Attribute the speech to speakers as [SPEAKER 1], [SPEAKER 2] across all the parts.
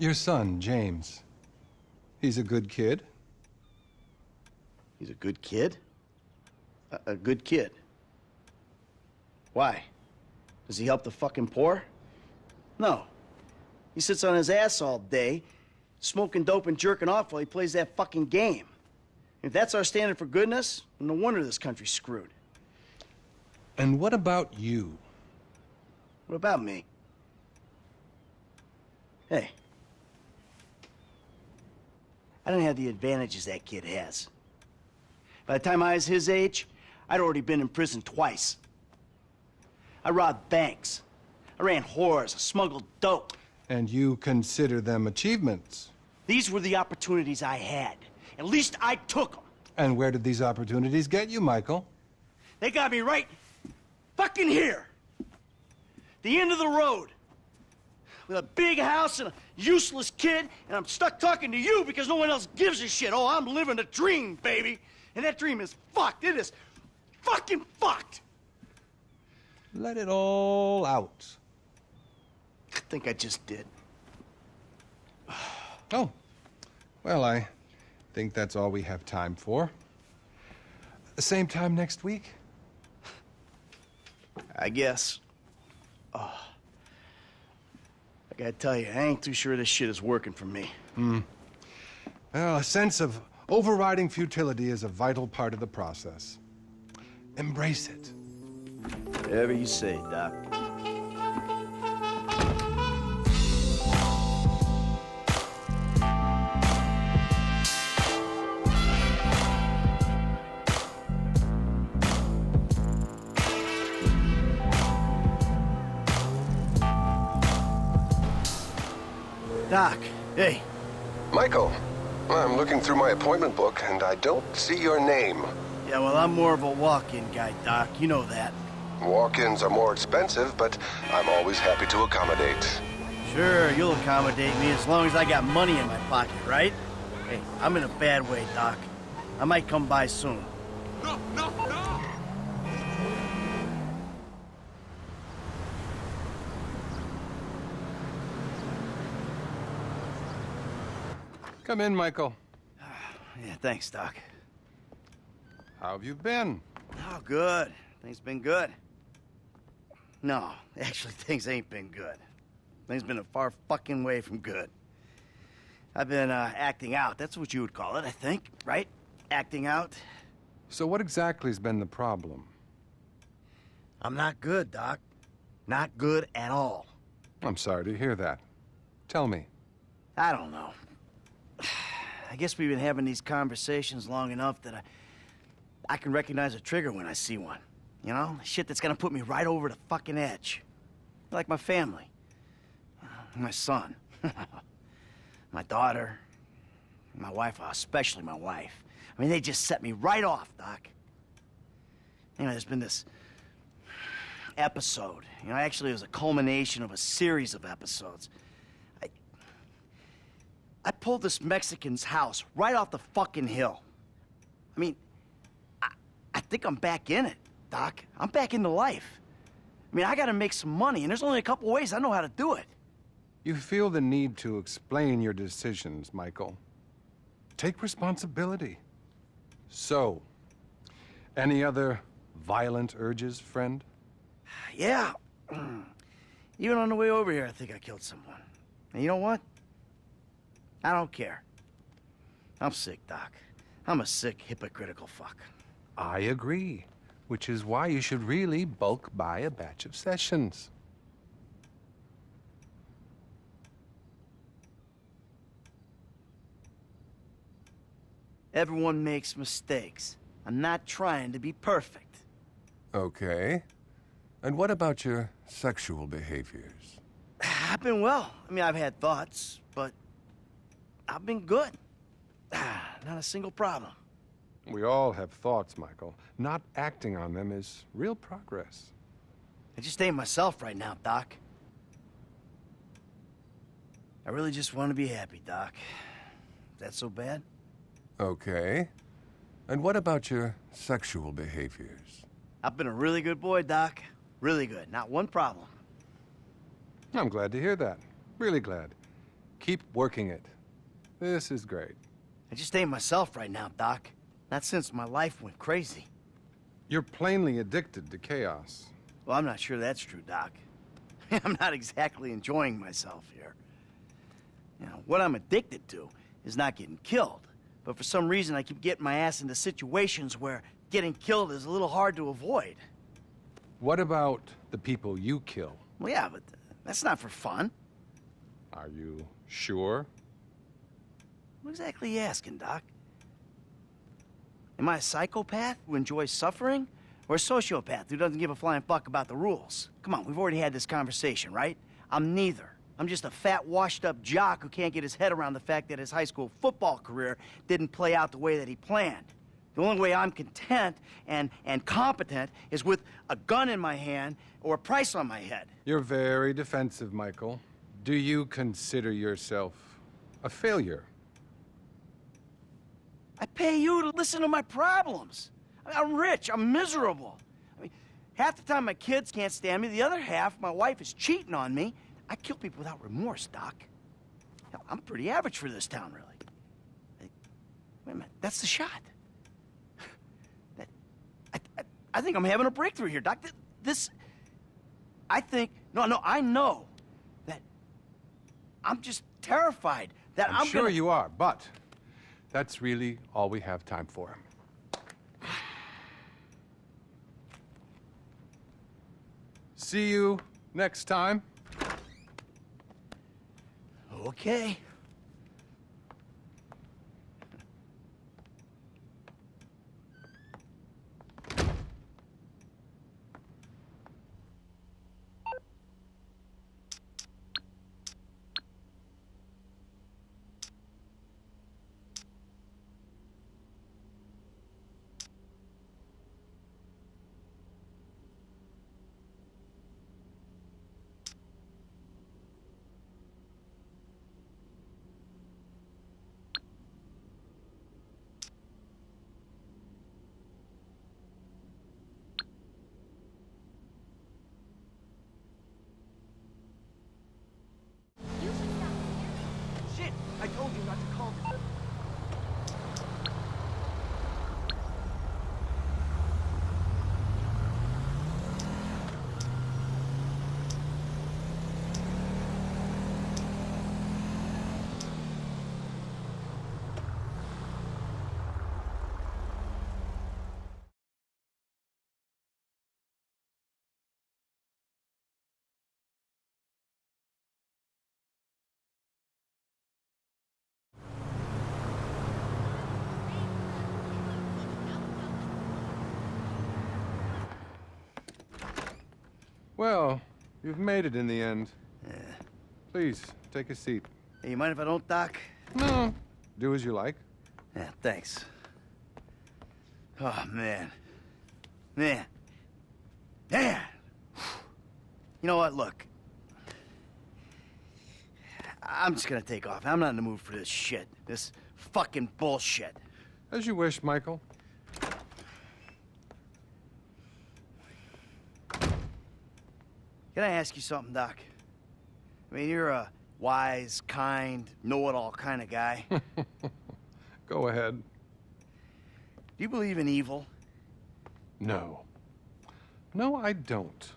[SPEAKER 1] Your son, James. He's a good kid.
[SPEAKER 2] He's a good kid? A good kid? Why? Does he help the fucking poor? No. He sits on his ass all day, smoking dope and jerking off while he plays that fucking game. If that's our standard for goodness, no wonder this country's screwed.
[SPEAKER 1] And what about you?
[SPEAKER 2] What about me? Hey. I didn't have the advantages that kid has. By the time I was his age, I'd already been in prison twice. I robbed banks. I ran whores. I smuggled dope.
[SPEAKER 1] And you consider them achievements?
[SPEAKER 2] These were the opportunities I had. At least I took them.
[SPEAKER 1] And where did these opportunities get you, Michael?
[SPEAKER 2] They got me right fucking here. The end of the road. With a big house and a useless kid, and I'm stuck talking to you because no one else gives a shit. Oh, I'm living a dream, baby. And that dream is fucked. It is fucking fucked.
[SPEAKER 1] Let it all out.
[SPEAKER 2] I think I just did.
[SPEAKER 1] Oh. Well, I think that's all we have time for. Same time next week?
[SPEAKER 2] I guess. Oh. I gotta tell you, I ain't too sure this shit is working for me.
[SPEAKER 1] Well, a sense of overriding futility is a vital part of the process. Embrace it.
[SPEAKER 2] Whatever you say, Doc. Doc, hey.
[SPEAKER 3] Michael, I'm looking through my appointment book and I don't see your name.
[SPEAKER 2] Yeah, well, I'm more of a walk-in guy, Doc. You know that.
[SPEAKER 3] Walk-ins are more expensive, but I'm always happy to accommodate.
[SPEAKER 2] Sure, you'll accommodate me as long as I got money in my pocket, right? Hey, I'm in a bad way, Doc. I might come by soon.
[SPEAKER 4] No, no, no!
[SPEAKER 1] Come in, Michael.
[SPEAKER 2] Yeah, thanks, Doc.
[SPEAKER 1] How have you been?
[SPEAKER 2] Oh, good. Things been good. No, actually, things ain't been good. Things been a far fucking way from good. I've been, acting out. That's what you would call it, I think, right? Acting out.
[SPEAKER 1] So what exactly has been the problem?
[SPEAKER 2] I'm not good, Doc. Not good at all.
[SPEAKER 1] I'm sorry to hear that. Tell me.
[SPEAKER 2] I don't know. I guess we've been having these conversations long enough that I can recognize a trigger when I see one. You know? Shit that's gonna put me right over the fucking edge. Like my family. My son. My daughter. My wife, especially my wife. I mean, they just set me right off, Doc. You know, there's been this episode. You know, actually it was a culmination of a series of episodes. I pulled this Mexican's house right off the fucking hill. I mean, I think I'm back in it, Doc. I'm back into life. I mean, I gotta make some money, and there's only a couple ways I know how to do it.
[SPEAKER 1] You feel the need to explain your decisions, Michael. Take responsibility. So, any other violent urges, friend?
[SPEAKER 2] Yeah. Even on the way over here, I think I killed someone. And you know what? I don't care. I'm sick, Doc. I'm a sick, hypocritical fuck.
[SPEAKER 1] I agree, which is why you should really bulk buy a batch of sessions.
[SPEAKER 2] Everyone makes mistakes. I'm not trying to be perfect.
[SPEAKER 3] Okay. And what about your sexual behaviors?
[SPEAKER 2] I've been well. I mean, I've had thoughts, but I've been good. Not a single problem.
[SPEAKER 1] We all have thoughts, Michael. Not acting on them is real progress.
[SPEAKER 2] I just ain't myself right now, Doc. I really just want to be happy, Doc. Is that so bad?
[SPEAKER 3] Okay. And what about your sexual behaviors?
[SPEAKER 2] I've been a really good boy, Doc. Really good. Not one problem.
[SPEAKER 1] I'm glad to hear that. Really glad. Keep working it. This is great.
[SPEAKER 2] I just ain't myself right now, Doc. Not since my life went crazy.
[SPEAKER 1] You're plainly addicted to chaos.
[SPEAKER 2] Well, I'm not sure that's true, Doc. I'm not exactly enjoying myself here. You know, what I'm addicted to is not getting killed. But for some reason, I keep getting my ass into situations where getting killed is a little hard to avoid.
[SPEAKER 1] What about the people you kill?
[SPEAKER 2] Well, yeah, but that's not for fun.
[SPEAKER 1] Are you sure?
[SPEAKER 2] What exactly are you asking, Doc? Am I a psychopath who enjoys suffering? Or a sociopath who doesn't give a flying fuck about the rules? Come on, we've already had this conversation, right? I'm neither. I'm just a fat, washed-up jock who can't get his head around the fact that his high school football career didn't play out the way that he planned. The only way I'm content and competent is with a gun in my hand or a price on my head.
[SPEAKER 1] You're very defensive, Michael. Do you consider yourself a failure?
[SPEAKER 2] I pay you to listen to my problems. I'm rich, I'm miserable. I mean, half the time my kids can't stand me, the other half, my wife is cheating on me. I kill people without remorse, Doc. Hell, I'm pretty average for this town, really. Hey, wait a minute, that's the shot. I think I'm having a breakthrough here, Doc. I know that I'm just terrified that
[SPEAKER 1] I'm sure you are, but that's really all we have time for. See you next time.
[SPEAKER 2] Okay. Shit! I told you not to call.
[SPEAKER 1] Well, you've made it in the end.
[SPEAKER 2] Yeah.
[SPEAKER 1] Please, take a seat.
[SPEAKER 2] Hey, you mind if I don't, Doc?
[SPEAKER 1] No. Do as you like.
[SPEAKER 2] Yeah, thanks. Oh, man. Man. Man! You know what, look. I'm just gonna take off. I'm not in the mood for this shit. This fucking bullshit.
[SPEAKER 1] As you wish, Michael.
[SPEAKER 2] Can I ask you something, Doc? I mean, you're a wise, kind, know-it-all kind of guy.
[SPEAKER 1] Go ahead.
[SPEAKER 2] Do you believe in evil?
[SPEAKER 1] No. No, I don't.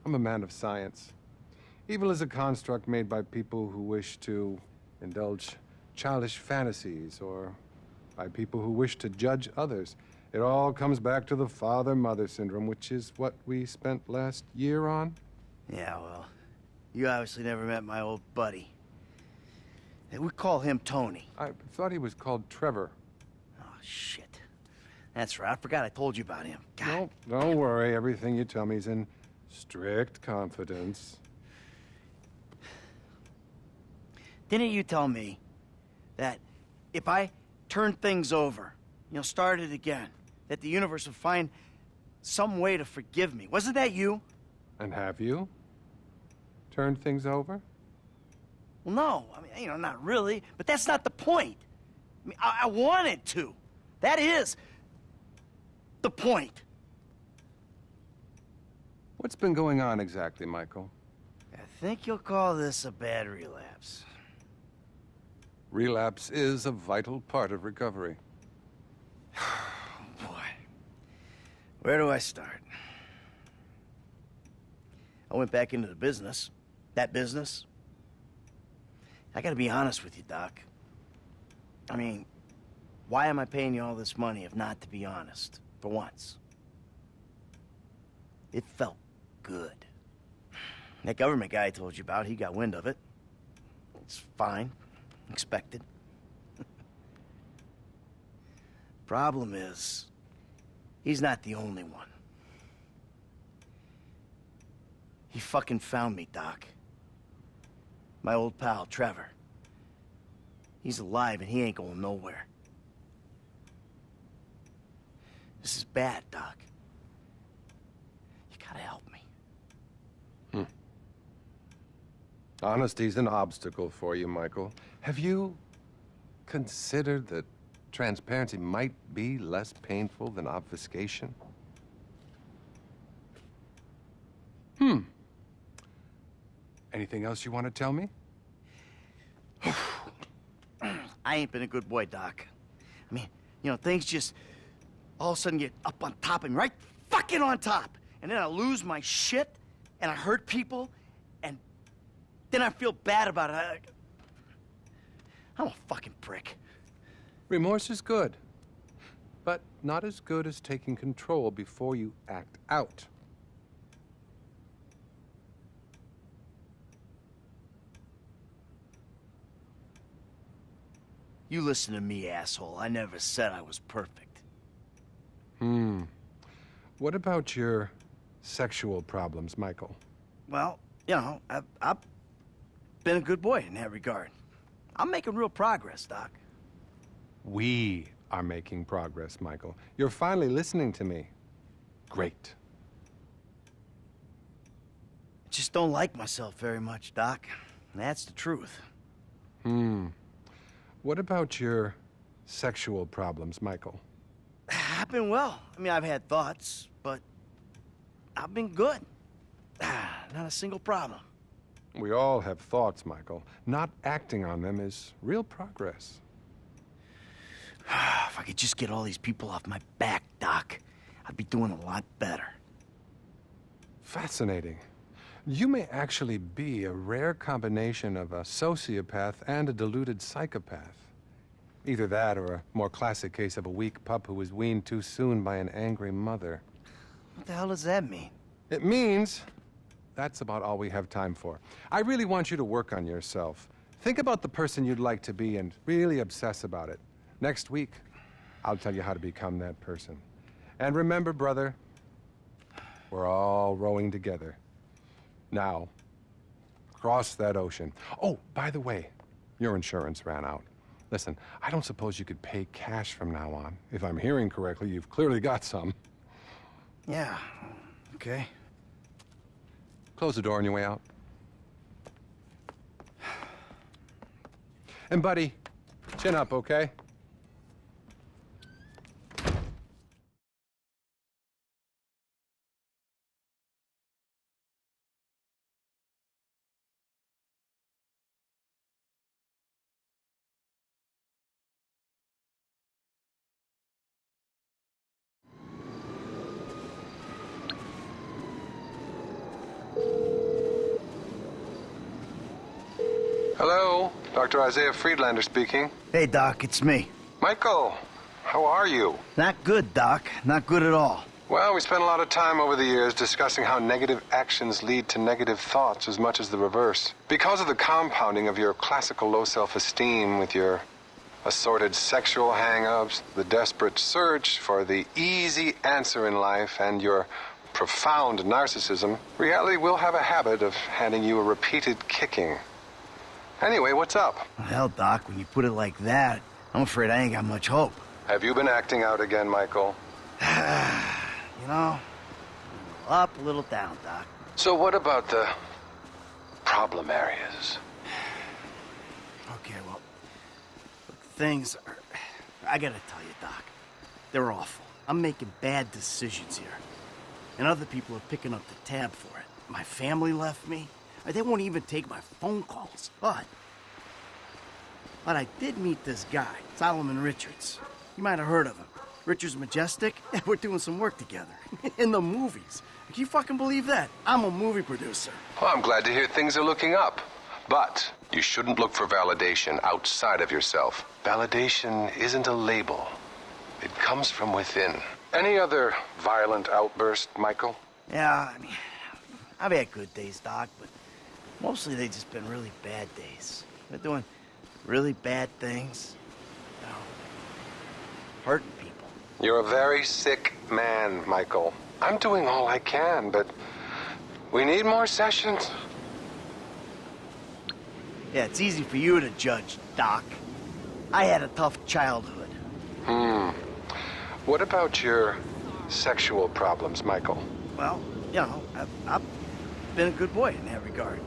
[SPEAKER 1] I'm a man of science. Evil is a construct made by people who wish to indulge childish fantasies, or by people who wish to judge others. It all comes back to the father-mother syndrome, which is what we spent last year on.
[SPEAKER 2] Yeah, well, you obviously never met my old buddy. We call him Tony.
[SPEAKER 1] I thought he was called Trevor.
[SPEAKER 2] Oh, shit. That's right. I forgot I told you about him. God.
[SPEAKER 1] No, don't worry. Everything you tell me is in strict confidence.
[SPEAKER 2] Didn't you tell me that if I turned things over, started again, that the universe would find some way to forgive me? Wasn't that you?
[SPEAKER 1] And have you turned things over?
[SPEAKER 2] Well, no. I mean, not really. But that's not the point. I mean, I wanted to. That is the point.
[SPEAKER 1] What's been going on exactly, Michael?
[SPEAKER 2] I think you'll call this a bad relapse.
[SPEAKER 1] Relapse is a vital part of recovery.
[SPEAKER 2] Boy, where do I start? I went back into the business. That business. I gotta be honest with you, Doc. I mean, why am I paying you all this money if not to be honest? For once. It felt good. That government guy I told you about, he got wind of it. It's fine. Expected. Problem is, he's not the only one. He fucking found me, Doc. My old pal, Trevor. He's alive and he ain't going nowhere. This is bad, Doc. You gotta help me.
[SPEAKER 1] Honesty's an obstacle for you, Michael. Have you considered that transparency might be less painful than obfuscation? Anything else you want to tell me?
[SPEAKER 2] I ain't been a good boy, Doc. I mean, you know, things just all of a sudden get up on top of me, right fucking on top. And then I lose my shit, and I hurt people, and then I feel bad about it. I'm a fucking prick.
[SPEAKER 1] Remorse is good, but not as good as taking control before you act out.
[SPEAKER 2] You listen to me, asshole. I never said I was perfect.
[SPEAKER 1] What about your sexual problems, Michael?
[SPEAKER 2] Well, you know, I've been a good boy in that regard. I'm making real progress, Doc.
[SPEAKER 1] We are making progress, Michael. You're finally listening to me. Great.
[SPEAKER 2] I just don't like myself very much, Doc. That's the truth.
[SPEAKER 1] What about your sexual problems, Michael?
[SPEAKER 2] I've been well. I mean, I've had thoughts, but I've been good. Not a single problem.
[SPEAKER 1] We all have thoughts, Michael. Not acting on them is real progress.
[SPEAKER 2] If I could just get all these people off my back, Doc, I'd be doing a lot better.
[SPEAKER 1] Fascinating. You may actually be a rare combination of a sociopath and a deluded psychopath. Either that or a more classic case of a weak pup who was weaned too soon by an angry mother.
[SPEAKER 2] What the hell does that mean?
[SPEAKER 1] It means that's about all we have time for. I really want you to work on yourself. Think about the person you'd like to be and really obsess about it. Next week, I'll tell you how to become that person. And remember, brother, we're all rowing together. Now, cross that ocean. Oh, by the way, your insurance ran out. Listen, I don't suppose you could pay cash from now on. If I'm hearing correctly, you've clearly got some.
[SPEAKER 2] Yeah, okay.
[SPEAKER 1] Close the door on your way out. And buddy, chin up, okay? Hello, Dr. Isaiah Friedlander speaking.
[SPEAKER 2] Hey, Doc, it's me.
[SPEAKER 1] Michael, how are you?
[SPEAKER 2] Not good, Doc. Not good at all.
[SPEAKER 1] Well, we spent a lot of time over the years discussing how negative actions lead to negative thoughts as much as the reverse. Because of the compounding of your classical low self-esteem with your assorted sexual hang-ups, the desperate search for the easy answer in life, and your profound narcissism, reality will have a habit of handing you a repeated kicking. Anyway, what's up?
[SPEAKER 2] Well, Doc, when you put it like that, I'm afraid I ain't got much hope.
[SPEAKER 1] Have you been acting out again, Michael?
[SPEAKER 2] You know, a little up, a little down, Doc.
[SPEAKER 1] So what about the problem areas?
[SPEAKER 2] Okay, well, look, things are... I gotta tell you, Doc, they're awful. I'm making bad decisions here. And other people are picking up the tab for it. My family left me. They won't even take my phone calls. But But I did meet this guy, Solomon Richards. You might have heard of him. Richards Majestic, and we're doing some work together. In the movies. Can you fucking believe that? I'm a movie producer.
[SPEAKER 3] Well, I'm glad to hear things are looking up. But you shouldn't look for validation outside of yourself. Validation isn't a label. It comes from within. Any other violent outburst, Michael?
[SPEAKER 2] Yeah, I mean, I've had good days, Doc, but mostly they've just been really bad days. They're doing really bad things. You know, hurting people.
[SPEAKER 3] You're a very sick man, Michael. I'm doing all I can, but we need more sessions.
[SPEAKER 2] Yeah, it's easy for you to judge, Doc. I had a tough childhood.
[SPEAKER 3] What about your sexual problems, Michael?
[SPEAKER 2] Well, you know, I've been a good boy in that regard.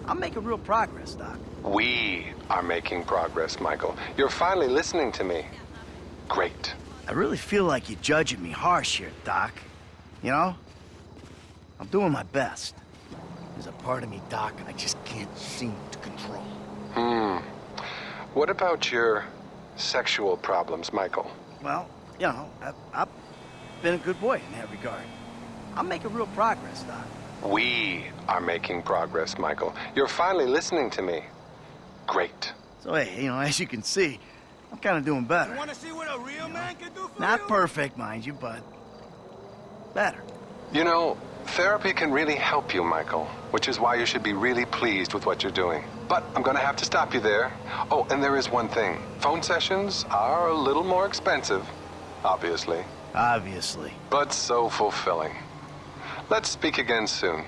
[SPEAKER 2] I'm making real progress, Doc.
[SPEAKER 3] We are making progress, Michael. You're finally listening to me. Great.
[SPEAKER 2] I really feel like you're judging me harsh here, Doc. You know? I'm doing my best. There's a part of me, Doc, I just can't seem to control.
[SPEAKER 3] What about your sexual problems, Michael?
[SPEAKER 2] Well, you know, I've been a good boy in that regard. I'm making real progress, Doc.
[SPEAKER 3] We are making progress, Michael. You're finally listening to me. Great.
[SPEAKER 2] So, hey, you know, as you can see, I'm kind of doing better.
[SPEAKER 4] You want to see what a real man can do for
[SPEAKER 2] Not
[SPEAKER 4] you?
[SPEAKER 2] perfect, mind you, but better.
[SPEAKER 3] You know, therapy can really help you, Michael, which is why you should be really pleased with what you're doing. But I'm going to have to stop you there. Oh, and there is one thing. Phone sessions are a little more expensive, obviously,
[SPEAKER 2] Obviously.
[SPEAKER 3] but so fulfilling. Let's speak again soon.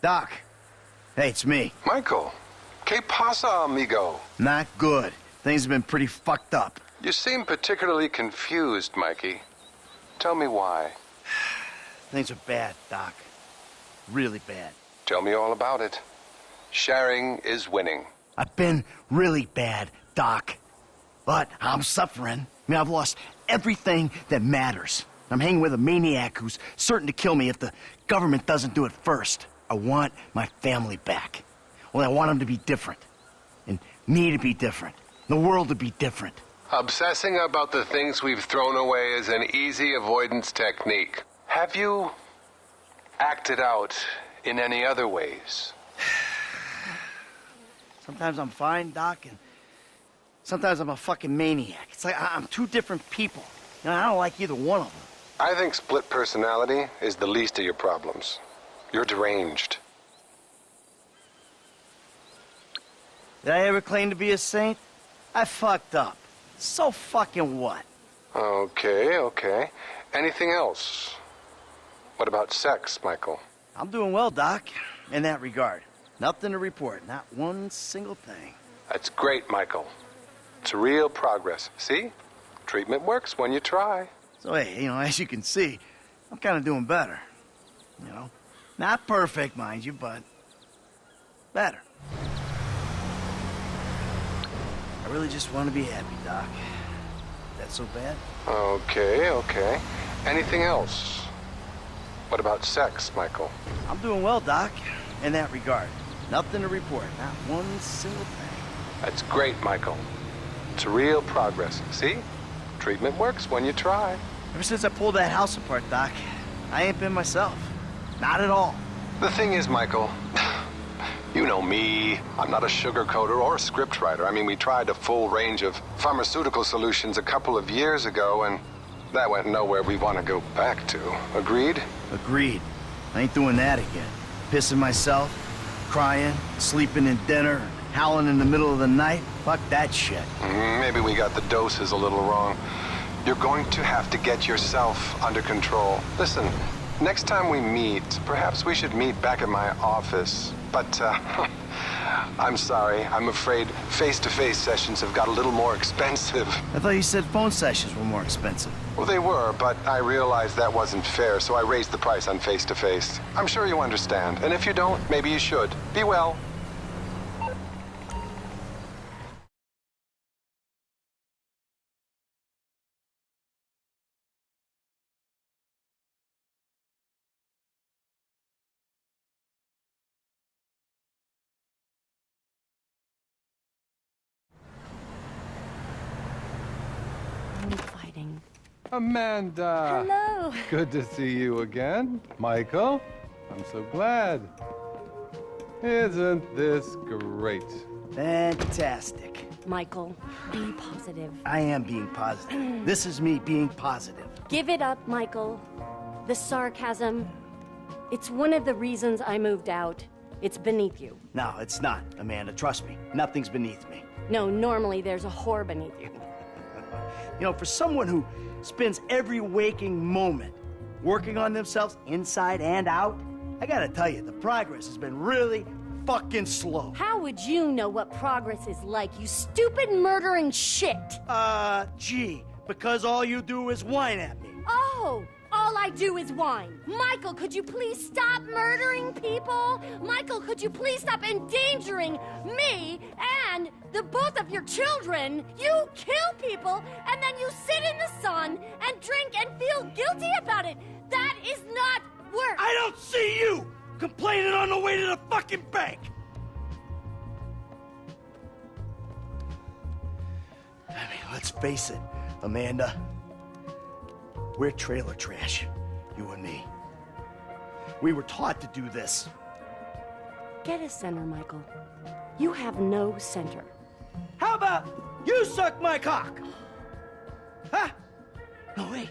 [SPEAKER 2] Doc. Hey, it's me.
[SPEAKER 3] Michael, ¿qué pasa, amigo?
[SPEAKER 2] Not good. Things have been pretty fucked up.
[SPEAKER 3] You seem particularly confused, Mikey. Tell me why.
[SPEAKER 2] Things are bad, Doc. Really bad.
[SPEAKER 3] Tell me all about it. Sharing is winning.
[SPEAKER 2] I've been really bad, Doc. But I'm suffering. I mean, I've lost everything that matters. I'm hanging with a maniac who's certain to kill me if the government doesn't do it first. I want my family back. Well, I want them to be different. And me to be different. The world to be different.
[SPEAKER 3] Obsessing about the things we've thrown away is an easy avoidance technique. Have you acted out in any other ways?
[SPEAKER 2] Sometimes I'm fine, Doc, and sometimes I'm a fucking maniac. It's like I'm two different people. You know, I don't like either one of them.
[SPEAKER 3] I think split personality is the least of your problems. You're deranged.
[SPEAKER 2] Did I ever claim to be a saint? I fucked up. So fucking what?
[SPEAKER 3] Okay. Anything else? What about sex, Michael?
[SPEAKER 2] I'm doing well, Doc, in that regard. Nothing to report, not one single thing.
[SPEAKER 3] That's great, Michael. It's real progress. See? Treatment works when you try.
[SPEAKER 2] So, hey, you know, as you can see, I'm kind of doing better. You know? Not perfect, mind you, but better. I really just want to be happy, Doc. That's so bad?
[SPEAKER 3] Okay. Anything else? What about sex, Michael?
[SPEAKER 2] I'm doing well, Doc, in that regard. Nothing to report, not one single thing.
[SPEAKER 3] That's great, Michael. It's real progress. See? Treatment works when you try.
[SPEAKER 2] Ever since I pulled that house apart, Doc, I ain't been myself. Not at all.
[SPEAKER 3] The thing is, Michael, you know me. I'm not a sugarcoater or a scriptwriter. I mean, we tried a full range of pharmaceutical solutions a couple of years ago, and that went nowhere we want to go back to. Agreed?
[SPEAKER 2] Agreed. I ain't doing that again. Pissing myself, crying, sleeping in dinner, howling in the middle of the night. Fuck that shit.
[SPEAKER 3] Maybe we got the doses a little wrong. You're going to have to get yourself under control. Listen, Next time we meet, perhaps we should meet back at my office. But, I'm sorry. I'm afraid face-to-face sessions have got a little more expensive.
[SPEAKER 2] I thought you said phone sessions were more expensive.
[SPEAKER 3] Well, they were, but I realized that wasn't fair, so I raised the price on face-to-face. I'm sure you understand, and if you don't, maybe you should. Be well.
[SPEAKER 5] Fighting.
[SPEAKER 1] Amanda!
[SPEAKER 5] Hello!
[SPEAKER 1] Good to see you again. Michael, I'm so glad. Isn't this great?
[SPEAKER 2] Fantastic.
[SPEAKER 5] Michael, be positive.
[SPEAKER 2] I am being positive. This is me being positive.
[SPEAKER 5] Give it up, Michael. The sarcasm, it's one of the reasons I moved out. It's beneath you.
[SPEAKER 2] No, it's not, Amanda. Trust me. Nothing's beneath me.
[SPEAKER 5] No, normally there's a whore beneath you.
[SPEAKER 2] You know, for someone who spends every waking moment working on themselves inside and out, I gotta tell you, the progress has been really fucking slow.
[SPEAKER 5] How would you know what progress is like, you stupid murdering shit?
[SPEAKER 2] Gee, because all you do is whine at me.
[SPEAKER 5] Oh, all I do is whine. Michael, could you please stop murdering people? Michael, could you please stop endangering me and the both of your children? You kill people and then you sit in the sun and drink and feel guilty about it. That is not work.
[SPEAKER 2] I don't see you complaining on the way to the fucking bank. I mean, let's face it, Amanda. We're trailer trash, you and me. We were taught to do this.
[SPEAKER 5] Get a center, Michael. You have no center.
[SPEAKER 2] How about you suck my cock? Huh? No, wait.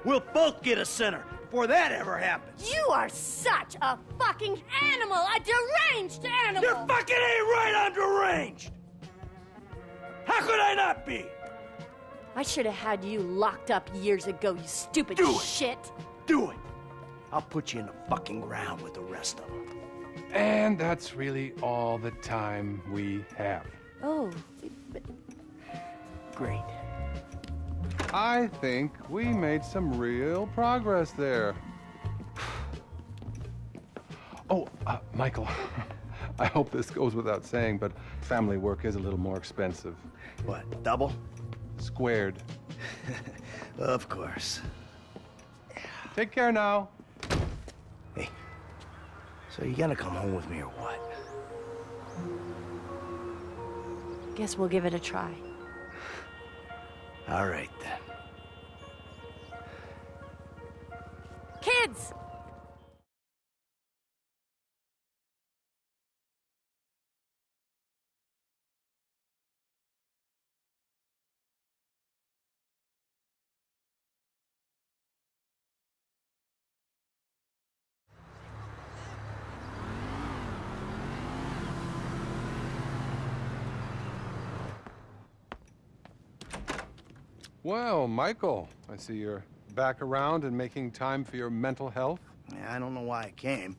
[SPEAKER 2] We'll both get a center before that ever happens.
[SPEAKER 5] You are such a fucking animal, a deranged animal.
[SPEAKER 2] You fucking ain't right, I'm deranged. How could I not be?
[SPEAKER 5] I should have had you locked up years ago, you stupid
[SPEAKER 2] Do it.
[SPEAKER 5] shit.
[SPEAKER 2] Do it. I'll put you in the fucking ground with the rest of them.
[SPEAKER 1] And that's really all the time we have.
[SPEAKER 5] Oh, but...
[SPEAKER 2] Great.
[SPEAKER 1] I think we made some real progress there. Oh, Michael, I hope this goes without saying, but family work is a little more expensive.
[SPEAKER 2] What, double?
[SPEAKER 1] Squared.
[SPEAKER 2] Of course.
[SPEAKER 1] Take care now.
[SPEAKER 2] Hey, so you gonna come home with me or what?
[SPEAKER 5] Guess we'll give it a try.
[SPEAKER 2] All right, then.
[SPEAKER 5] Kids!
[SPEAKER 1] Well, Michael, I see you're back around and making time for your mental health.
[SPEAKER 2] Yeah, I don't know why I came.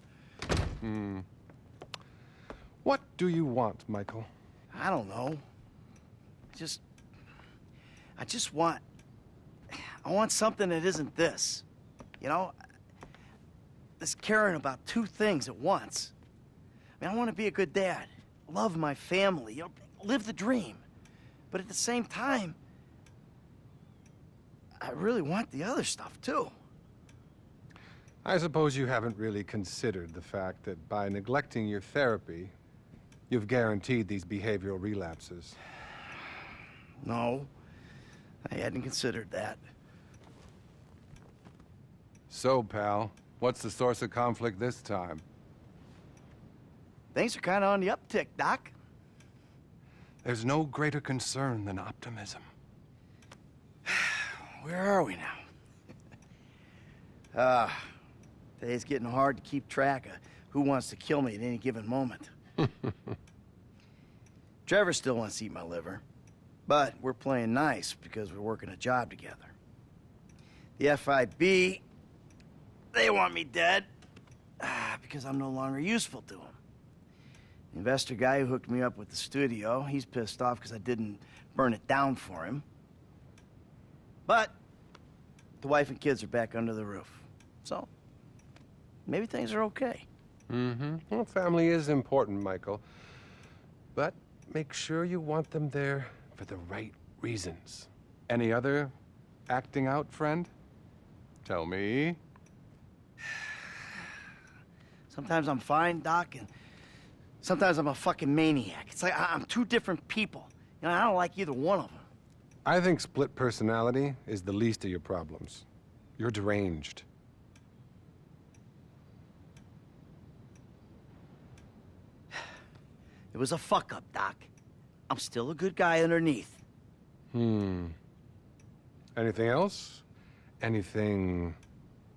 [SPEAKER 1] What do you want, Michael?
[SPEAKER 2] I don't know. I just want... I want something that isn't this. You know? This caring about two things at once. I mean, I want to be a good dad. Love my family. You know, live the dream. But at the same time, I really want the other stuff, too.
[SPEAKER 1] I suppose you haven't really considered the fact that by neglecting your therapy, you've guaranteed these behavioral relapses.
[SPEAKER 2] No, I hadn't considered that.
[SPEAKER 1] So, pal, what's the source of conflict this time?
[SPEAKER 2] Things are kind of on the uptick, Doc.
[SPEAKER 1] There's no greater concern than optimism.
[SPEAKER 2] Where are we now? Today's getting hard to keep track of who wants to kill me at any given moment. Trevor still wants to eat my liver, but we're playing nice because we're working a job together. The FIB, They want me dead. Because I'm no longer useful to them. The investor guy who hooked me up with the studio, he's pissed off because I didn't burn it down for him. But the wife and kids are back under the roof. So, maybe things are okay.
[SPEAKER 1] Mm-hmm. Well, family is important, Michael. But make sure you want them there for the right reasons. Any other acting out, friend? Tell me.
[SPEAKER 2] Sometimes I'm fine, Doc, and sometimes I'm a fucking maniac. It's like I'm two different people. You know, I don't like either one of them.
[SPEAKER 1] I think split personality is the least of your problems. You're deranged.
[SPEAKER 2] It was a fuck-up, Doc. I'm still a good guy underneath.
[SPEAKER 1] Anything else? Anything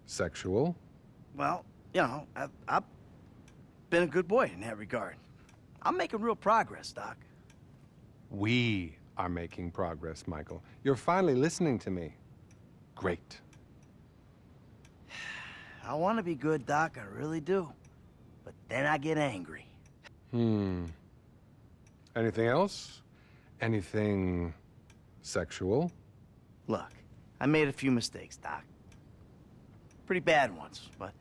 [SPEAKER 1] sexual?
[SPEAKER 2] Well, you know, I've been a good boy in that regard. I'm making real progress, Doc.
[SPEAKER 1] We are making progress, Michael. You're finally listening to me. Great.
[SPEAKER 2] I want to be good, Doc, I really do. But then I get angry.
[SPEAKER 1] Anything else? Anything sexual?
[SPEAKER 2] Look, I made a few mistakes, Doc. Pretty bad ones, but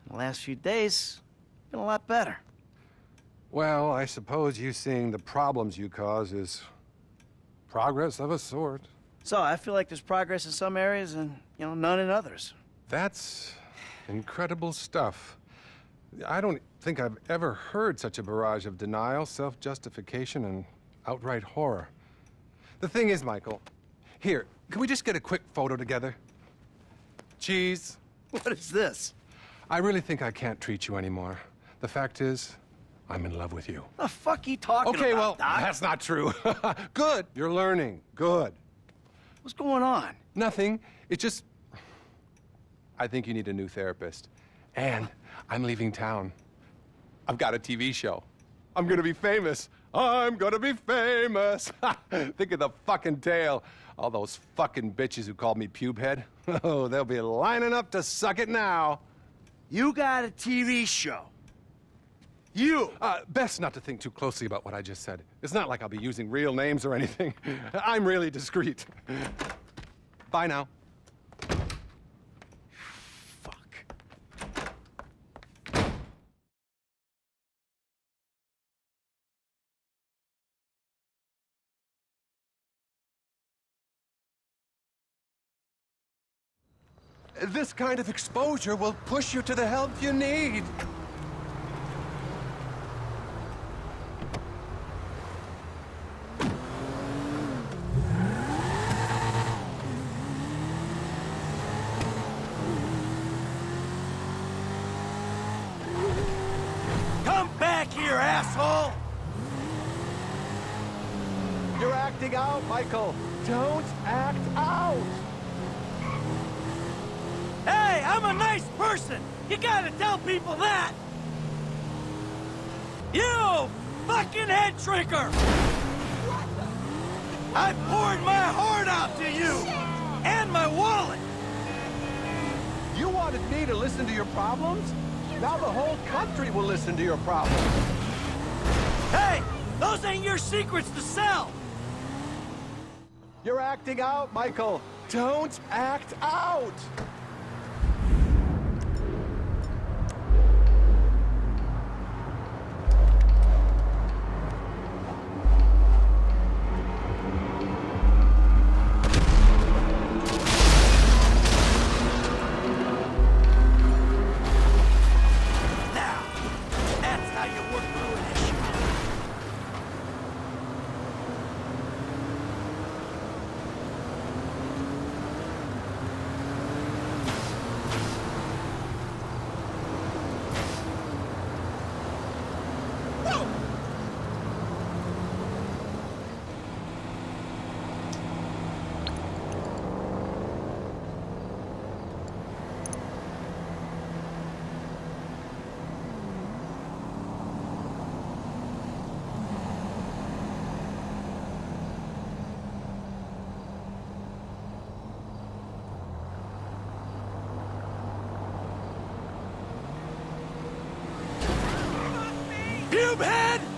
[SPEAKER 2] in the last few days, been a lot better.
[SPEAKER 1] Well, I suppose you seeing the problems you cause is progress of a sort.
[SPEAKER 2] So I feel like there's progress in some areas and, you know, none in others.
[SPEAKER 1] That's incredible stuff. I don't think I've ever heard such a barrage of denial, self-justification, and outright horror. The thing is, Michael, here, can we just get a quick photo together? Cheese.
[SPEAKER 2] What is this?
[SPEAKER 1] I really think I can't treat you anymore. The fact is, I'm in love with you.
[SPEAKER 2] The fuck you talking
[SPEAKER 1] Okay, well,
[SPEAKER 2] about, Doc?
[SPEAKER 1] that's not true. Good. You're learning. Good.
[SPEAKER 2] What's going on?
[SPEAKER 1] Nothing. It's just... I think you need a new therapist. And I'm leaving town. I've got a TV show. I'm gonna be famous. I'm gonna be famous. Think of the fucking tale. All those fucking bitches who called me pubehead. Oh, they'll be lining up to suck it now.
[SPEAKER 2] You got a TV show. You!
[SPEAKER 1] Best not to think too closely about what I just said. It's not like I'll be using real names or anything. I'm really discreet. Bye now.
[SPEAKER 2] Fuck.
[SPEAKER 1] This kind of exposure will push you to the help you need.
[SPEAKER 2] Come back here, asshole!
[SPEAKER 1] You're acting out, Michael. Don't act out.
[SPEAKER 2] Hey, I'm a nice person! You gotta tell people that! You fucking head shrinker! I poured my heart out to you! And my wallet!
[SPEAKER 1] You wanted me to listen to your problems? Now the whole country will listen to your problems.
[SPEAKER 2] Hey! Those ain't your secrets to sell!
[SPEAKER 1] You're acting out, Michael. Don't act out.
[SPEAKER 4] tube head!